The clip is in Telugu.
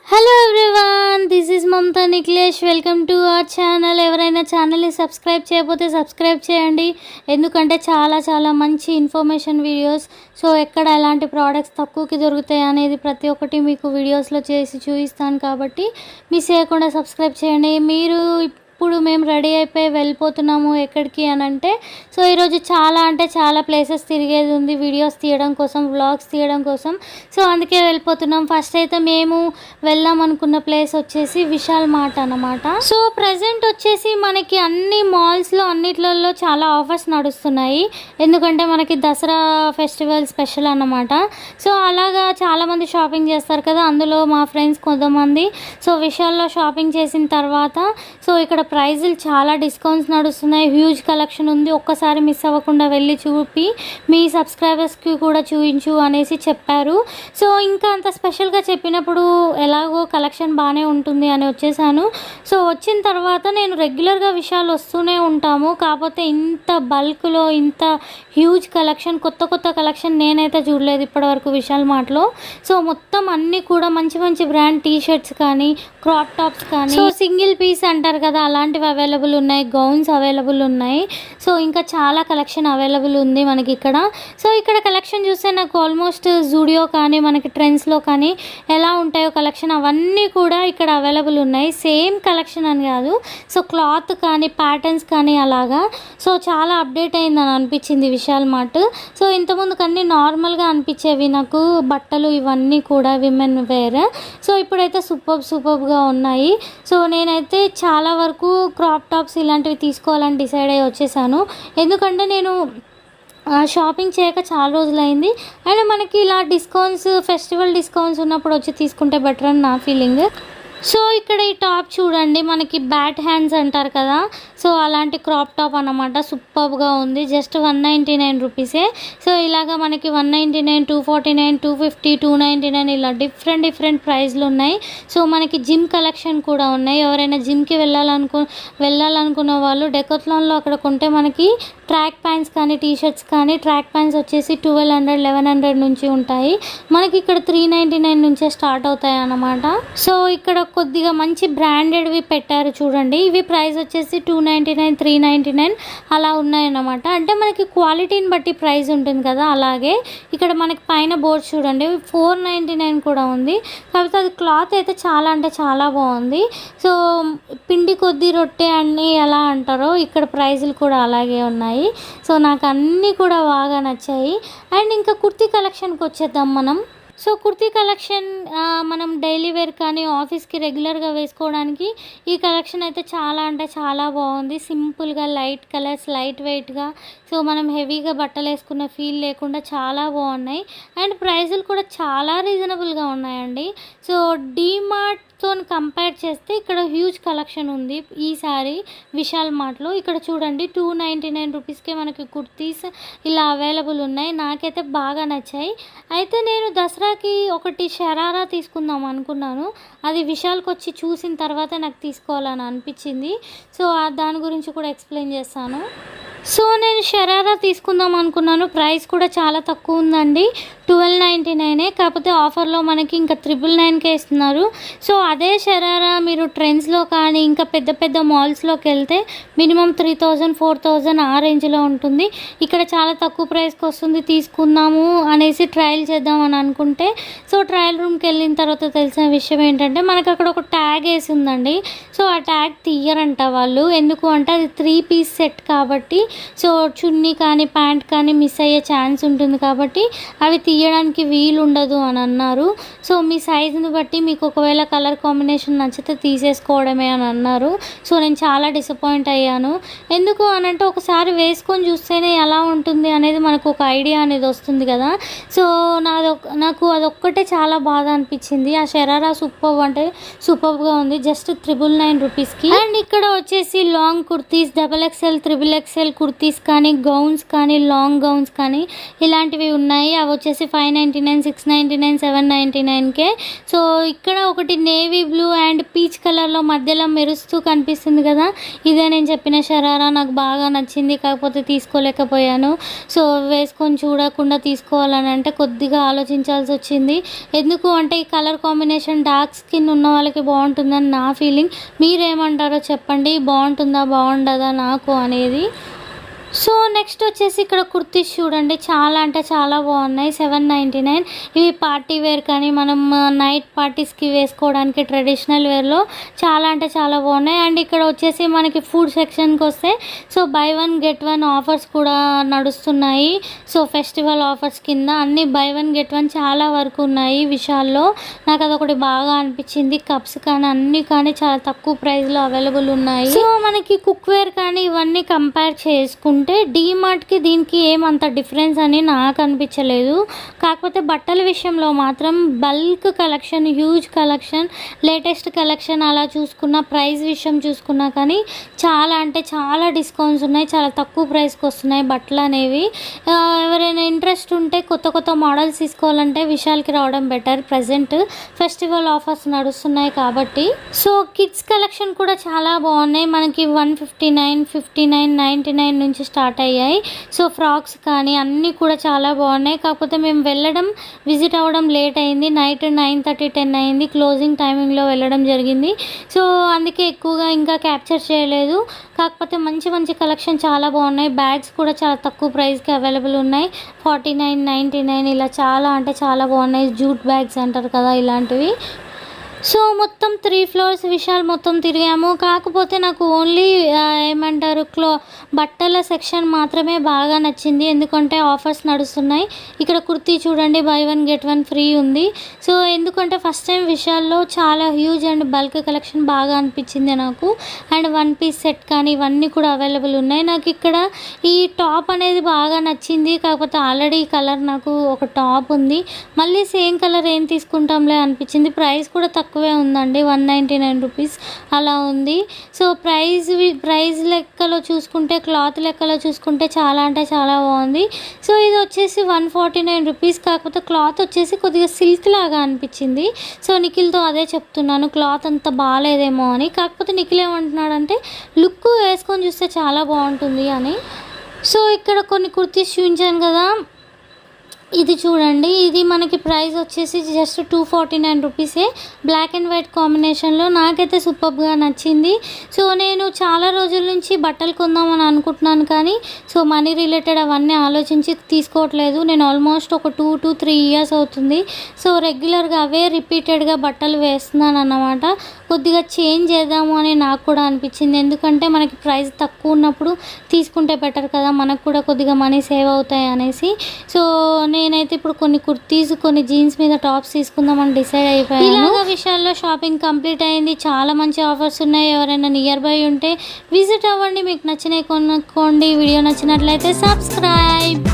Hello everyone, this is Mamata Nikhilesh. Welcome to our channel. ఎవరైనా ఛానల్ని సబ్స్క్రైబ్ చేయకపోతే సబ్స్క్రైబ్ చేయండి, ఎందుకంటే చాలా మంచి ఇన్ఫర్మేషన్ వీడియోస్. సో ఎక్కడ ఎలాంటి ప్రోడక్ట్స్ తక్కువకి దొరుకుతాయి అనేది ప్రతి ఒక్కటి మీకు వీడియోస్లో చేసి చూపిస్తాను, కాబట్టి మిస్ చేయకుండా సబ్స్క్రైబ్ చేయండి. మీరు ఇప్పుడు మేము రెడీ అయిపోయి వెళ్ళిపోతున్నాము ఎక్కడికి అని అంటే, సో ఈరోజు చాలా ప్లేసెస్ తిరిగేది ఉంది, వీడియోస్ తీయడం కోసం, వ్లాగ్స్ తీయడం కోసం. సో అందుకే వెళ్ళిపోతున్నాం. ఫస్ట్ అయితే మేము వెళ్దాం అనుకున్న ప్లేస్ వచ్చేసి విశాల్ మార్ట్ అన్నమాట. సో ప్రజెంట్ వచ్చేసి మనకి అన్ని మాల్స్లో అన్నిట్లలో చాలా ఆఫర్స్ నడుస్తున్నాయి, ఎందుకంటే మనకి దసరా ఫెస్టివల్ స్పెషల్ అన్నమాట. సో అలాగా చాలామంది షాపింగ్ చేస్తారు కదా, అందులో మా ఫ్రెండ్స్ కొంతమంది సో విశాల్లో షాపింగ్ చేసిన తర్వాత సో ఇక్కడ ప్రైజులు చాలా డిస్కౌంట్స్ నడుస్తున్నాయి, హ్యూజ్ కలెక్షన్ ఉంది, ఒక్కసారి మిస్ అవ్వకుండా వెళ్ళి చూపి మీ సబ్స్క్రైబర్స్కి కూడా చూపించు అనేసి చెప్పారు. సో ఇంకా అంత స్పెషల్గా చెప్పినప్పుడు ఎలాగో కలెక్షన్ బాగానే ఉంటుంది అని వచ్చేసాను. సో వచ్చిన తర్వాత నేను రెగ్యులర్గా విశాల్ వస్తూనే ఉంటాము, కాకపోతే ఇంత బల్క్లో ఇంత హ్యూజ్ కలెక్షన్, కొత్త కలెక్షన్ నేనైతే చూడలేదు ఇప్పటివరకు విశాల్ మార్ట్లో. సో మొత్తం అన్నీ కూడా మంచి బ్రాండ్ టీ షర్ట్స్ కానీ, క్రాప్ టాప్స్ కానీ, సో సింగిల్ పీస్ అంటారు కదా అలాంటివి అవైలబుల్ ఉన్నాయి, గౌన్స్ అవైలబుల్ ఉన్నాయి. సో ఇంకా చాలా కలెక్షన్ అవైలబుల్ ఉంది మనకి ఇక్కడ. సో ఇక్కడ కలెక్షన్ చూస్తే నాకు ఆల్మోస్ట్ జూడియో కానీ మనకి ట్రెండ్స్లో కానీ ఎలా ఉంటాయో కలెక్షన్ అవన్నీ కూడా ఇక్కడ అవైలబుల్ ఉన్నాయి. సేమ్ కలెక్షన్ అని కాదు, సో క్లాత్ కానీ ప్యాటర్న్స్ కానీ అలాగా. సో చాలా అప్డేట్ అయిందని అనిపించింది విశాల్ మార్ట్. సో ఇంతకుముందుకు అన్నీ నార్మల్గా అనిపించేవి నాకు బట్టలు ఇవన్నీ కూడా విమెన్ వేర్. సో ఇప్పుడైతే సూపర్గా ఉన్నాయి. సో నేనైతే చాలా వరకు క్రాప్ టాప్స్ ఇలాంటివి తీసుకోవాలని డిసైడ్ అయ్యి వచ్చేసాను, ఎందుకంటే నేను షాపింగ్ చేయక చాలా రోజులైంది. అండ్ మనకి ఇలా డిస్కౌంట్స్, ఫెస్టివల్ డిస్కౌంట్స్ ఉన్నప్పుడు వచ్చి తీసుకుంటే బెటర్ అని నా ఫీలింగ్. సో ఇక్కడ ఈ టాప్ చూడండి, మనకి బ్యాట్ హ్యాండ్స్ అంటారు కదా, సో అలాంటి క్రాప్ టాప్ అన్నమాట. సూపర్గా ఉంది, జస్ట్ 199 రూపీసే. సో ఇలాగా మనకి 199, 249, 250, 299 ఇలా డిఫరెంట్ ప్రైస్లు ఉన్నాయి. సో మనకి జిమ్ కలెక్షన్ కూడా ఉన్నాయి. ఎవరైనా జిమ్కి వెళ్ళాలనుకున్న వాళ్ళు డెకాథ్లాన్లో అక్కడ కొంటే మనకి ట్రాక్ ప్యాంట్స్ కానీ, టీ షర్ట్స్ కానీ, ట్రాక్ ప్యాంట్స్ వచ్చేసి 1200, 1100 నుంచి ఉంటాయి. మనకి ఇక్కడ 399 నుంచే స్టార్ట్ అవుతాయి అన్నమాట. సో ఇక్కడ కొద్దిగా మంచి బ్రాండెడ్వి పెట్టారు చూడండి. ఇవి ప్రైస్ వచ్చేసి 299, 399 అలా ఉన్నాయన్నమాట. అంటే మనకి క్వాలిటీని బట్టి ప్రైస్ ఉంటుంది కదా, అలాగే ఇక్కడ మనకి పైన బోర్డ్ చూడండి 499 కూడా ఉంది. కాకపోతే అది క్లాత్ అయితే చాలా బాగుంది. సో పిండి కొద్ది రొట్టె అన్నీ ఎలా అంటారో ఇక్కడ ప్రైజులు కూడా అలాగే ఉన్నాయి. సో నాకు అన్నీ కూడా బాగా నచ్చాయి. అండ్ ఇంకా కుర్తీ కలెక్షన్కి వచ్చేద్దాం మనం. సో కుర్తీ కలెక్షన్ మనం డైలీ వేర్ కానీ ఆఫీస్కి రెగ్యులర్గా వేసుకోవడానికి ఈ కలెక్షన్ అయితే చాలా బాగుంది. సింపుల్గా లైట్ కలర్స్, లైట్ వెయిట్గా, సో మనం హెవీగా బట్టలు వేసుకున్న ఫీల్ లేకుండా చాలా బాగున్నాయి. అండ్ ప్రైజులు కూడా చాలా రీజనబుల్గా ఉన్నాయండి. సో డీమార్ట్తో కంపేర్ చేస్తే ఇక్కడ హ్యూజ్ కలెక్షన్ ఉంది ఈసారి విశాల్ మార్ట్లో. ఇక్కడ చూడండి 299 రూపీస్కే మనకి కుర్తీస్ ఇలా అవైలబుల్ ఉన్నాయి. నాకైతే బాగా నచ్చాయి. అయితే నేను దసరాకి ఒకటి షరారా తీసుకుందాం అనుకున్నాను, అది విశాల్కి వచ్చి చూసిన తర్వాత నాకు తీసుకోవాలని అనిపించింది. సో దాని గురించి కూడా ఎక్స్ప్లెయిన్ చేస్తాను. సో నేను షరారా తీసుకుందాం అనుకున్నాను, ప్రైస్ కూడా చాలా తక్కువ ఉందండి, 1299. కాకపోతే ఆఫర్లో మనకి ఇంకా 999కే ఇస్తున్నారు. సో అదే షరారా మీరు ట్రెండ్స్లో కానీ ఇంకా పెద్ద మాల్స్లోకి వెళ్తే మినిమం 3000, 4000 ఆ రేంజ్లో ఉంటుంది. ఇక్కడ చాలా తక్కువ ప్రైస్కి వస్తుంది, తీసుకుందాము అనేసి ట్రయల్ చేద్దామని అనుకుంటే, సో ట్రయల్ రూమ్కి వెళ్ళిన తర్వాత తెలిసిన విషయం ఏంటంటే మనకు అక్కడ ఒక ట్యాగ్ వేసి ఉందండి. సో ఆ ట్యాగ్ తీయరంట వాళ్ళు, ఎందుకు అంటే అది 3 పీస్ సెట్ కాబట్టి, సో చున్నీ కానీ ప్యాంట్ కానీ మిస్ అయ్యే ఛాన్స్ ఉంటుంది కాబట్టి అవి తీయడానికి వీలు ఉండదు అని అన్నారు. సో మీ సైజుని బట్టి మీకు ఒకవేళ కలర్ కాంబినేషన్ నచ్చితే తీసేసుకోవడమే అని అన్నారు. సో నేను చాలా డిసప్పాయింట్ అయ్యాను. ఎందుకు అనంటే ఒకసారి వేసుకొని చూస్తేనే ఎలా ఉంటుంది అనేది మనకు ఒక ఐడియా అనేది వస్తుంది కదా. సో నాకు అదొక్కటే చాలా బాధ అనిపించింది. ఆ షరారా సూపర్గా ఉంది, జస్ట్ 999 రూపీస్కి. అండ్ ఇక్కడ వచ్చేసి long kurtis, XXL, XXL kurtis కానీ, గౌన్స్ కానీ, లాంగ్ గౌన్స్ కానీ ఇలాంటివి ఉన్నాయి. అవి వచ్చేసి 599, 699, 799కే. సో ఇక్కడ ఒకటి navy navy blue and peach కలర్లో మధ్యలో మెరుస్తూ కనిపిస్తుంది కదా, ఇదే నేను చెప్పిన షరారా. నాకు బాగా నచ్చింది, కాకపోతే తీసుకోలేకపోయాను. సో వేసుకొని చూడకుండా తీసుకోవాలని అంటే కొద్దిగా ఆలోచించాల్సి వచ్చింది. ఎందుకు అంటే ఈ కలర్ కాంబినేషన్ డార్క్ స్కిన్ ఉన్న వాళ్ళకి బాగుంటుందని నా ఫీలింగ్. మీరేమంటారో చెప్పండి, బాగుంటుందా బాగుండదా నాకు అనేది. సో నెక్స్ట్ వచ్చేసి ఇక్కడ కుర్తీస్ చూడండి, చాలా అంటే చాలా బాగున్నాయి. 799. ఇవి పార్టీ వేర్ కానీ మనం నైట్ పార్టీస్కి వేసుకోవడానికి ట్రెడిషనల్ వేర్లో చాలా అంటే చాలా బాగున్నాయి. అండ్ ఇక్కడ వచ్చేసి మనకి ఫుడ్ సెక్షన్కి వస్తే సో బై 1 get 1 ఆఫర్స్ కూడా నడుస్తున్నాయి. సో ఫెస్టివల్ ఆఫర్స్ కింద అన్ని బై 1 get 1 చాలా వరకు ఉన్నాయి విషయాల్లో. నాకు అదొకటి బాగా అనిపించింది. కప్స్ కానీ అన్నీ కానీ చాలా తక్కువ ప్రైస్లో అవైలబుల్ ఉన్నాయి. సో మనకి కుక్వేర్ కానీ ఇవన్నీ కంపేర్ చేసుకుంటే డీమార్ట్కి దీనికి ఏమంత డిఫరెన్స్ అని నాకు అనిపించలేదు. కాకపోతే బట్టల విషయంలో మాత్రం bulk collection, huge collection, latest collection అలా చూసుకున్న, ప్రైస్ విషయం చూసుకున్నా కానీ చాలా అంటే చాలా డిస్కౌంట్స్ ఉన్నాయి. చాలా తక్కువ ప్రైస్కి వస్తున్నాయి బట్టలు అనేవి. ఎవరైనా ఇంట్రెస్ట్ ఉంటే కొత్త కొత్త మోడల్స్ తీసుకోవాలంటే విశాల్కి రావడం బెటర్. ప్రజెంట్ ఫెస్టివల్ ఆఫర్స్ నడుస్తున్నాయి కాబట్టి. సో కిడ్స్ కలెక్షన్ కూడా చాలా బాగున్నాయి. మనకి 159, 59, 99 నుంచి స్టార్ట్ అయ్యాయి. సో ఫ్రాక్స్ కానీ అన్నీ కూడా చాలా బాగున్నాయి. కాకపోతే మేము విజిట్ అవ్వడం లేట్ అయింది. నైట్ 9:30, 10 అయింది. క్లోజింగ్ టైమింగ్లో వెళ్ళడం జరిగింది. సో అందుకే ఎక్కువగా ఇంకా క్యాప్చర్ చేయలేదు. కాకపోతే మంచి మంచి కలెక్షన్ చాలా బాగున్నాయి. బ్యాగ్స్ కూడా చాలా తక్కువ ప్రైస్కి అవైలబుల్ ఉన్నాయి. 49, 99 ఇలా చాలా అంటే చాలా బాగున్నాయి. జూట్ బ్యాగ్స్ అంటారు కదా, ఇలాంటివి. సో మొత్తం 3 floors విశాల్ మొత్తం తిరిగాము. కాకపోతే నాకు ఓన్లీ ఏమంటారు బట్టల సెక్షన్ మాత్రమే బాగా నచ్చింది, ఎందుకంటే ఆఫర్స్ నడుస్తున్నాయి. ఇక్కడ కుర్తీ చూడండి, బై 1 get 1 ఫ్రీ ఉంది. సో ఎందుకంటే ఫస్ట్ టైం విశాల్లో చాలా హ్యూజ్ అండ్ బల్క్ కలెక్షన్ బాగా అనిపించింది నాకు. అండ్ 1 piece సెట్ కానీ ఇవన్నీ కూడా అవైలబుల్ ఉన్నాయి. నాకు ఇక్కడ ఈ టాప్ అనేది బాగా నచ్చింది. కాకపోతే ఆల్రెడీ ఈ కలర్ నాకు ఒక టాప్ ఉంది, మళ్ళీ సేమ్ కలర్ ఏం తీసుకుంటాంలే అనిపించింది. ప్రైస్ కూడా తక్కువే ఉందండి, 199 రూపీస్ అలా ఉంది. సో ప్రైస్ లెక్కలో చూసుకుంటే, క్లాత్ లెక్కలో చూసుకుంటే చాలా అంటే చాలా బాగుంది. సో ఇది వచ్చేసి 149 రూపీస్. కాకపోతే క్లాత్ వచ్చేసి కొద్దిగా సిల్క్ లాగా అనిపించింది. సో నిఖిల్తో అదే చెప్తున్నాను, క్లాత్ అంత బాగాలేదేమో అని. కాకపోతే నిఖిల్ ఏమంటున్నాడంటే లుక్ వేసుకొని చూస్తే చాలా బాగుంటుంది అని. సో ఇక్కడ కొన్ని కుర్తీస్ చూపించాను కదా, ఇది చూడండి. ఇది మనకి ప్రైస్ వచ్చేసి జస్ట్ 249 రూపీసే. బ్లాక్ అండ్ వైట్ కాంబినేషన్లో నాకైతే సూపర్గా నచ్చింది. సో నేను చాలా రోజుల నుంచి బట్టలు కొందామని అనుకుంటున్నాను, కానీ సో మనీ రిలేటెడ్ అవన్నీ ఆలోచించి తీసుకోవట్లేదు. నేను ఆల్మోస్ట్ ఒక 2 to 3 years అవుతుంది. సో రెగ్యులర్గా అవే రిపీటెడ్గా బట్టలు వేస్తున్నాను అన్నమాట. కొద్దిగా చేంజ్ చేద్దాము అని నాకు కూడా అనిపించింది. ఎందుకంటే మనకి ప్రైస్ తక్కువ ఉన్నప్పుడు తీసుకుంటే బెటర్ కదా, మనకు కూడా కొద్దిగా మనీ సేవ్ అవుతాయి అనేసి. సో నేనైతే ఇప్పుడు కొన్ని కుర్తీస్, కొన్ని జీన్స్ మీద టాప్స్ తీసుకుందామని డిసైడ్ అయిపోయాను. ఇలాగా విషయాల్లో షాపింగ్ కంప్లీట్ అయింది. చాలా మంచి ఆఫర్స్ ఉన్నాయి. ఎవరైనా నియర్ బై ఉంటే విజిట్ అవ్వండి, మీకు నచ్చినవి కొనుక్కోండి. వీడియో నచ్చినట్లయితే సబ్స్క్రైబ్.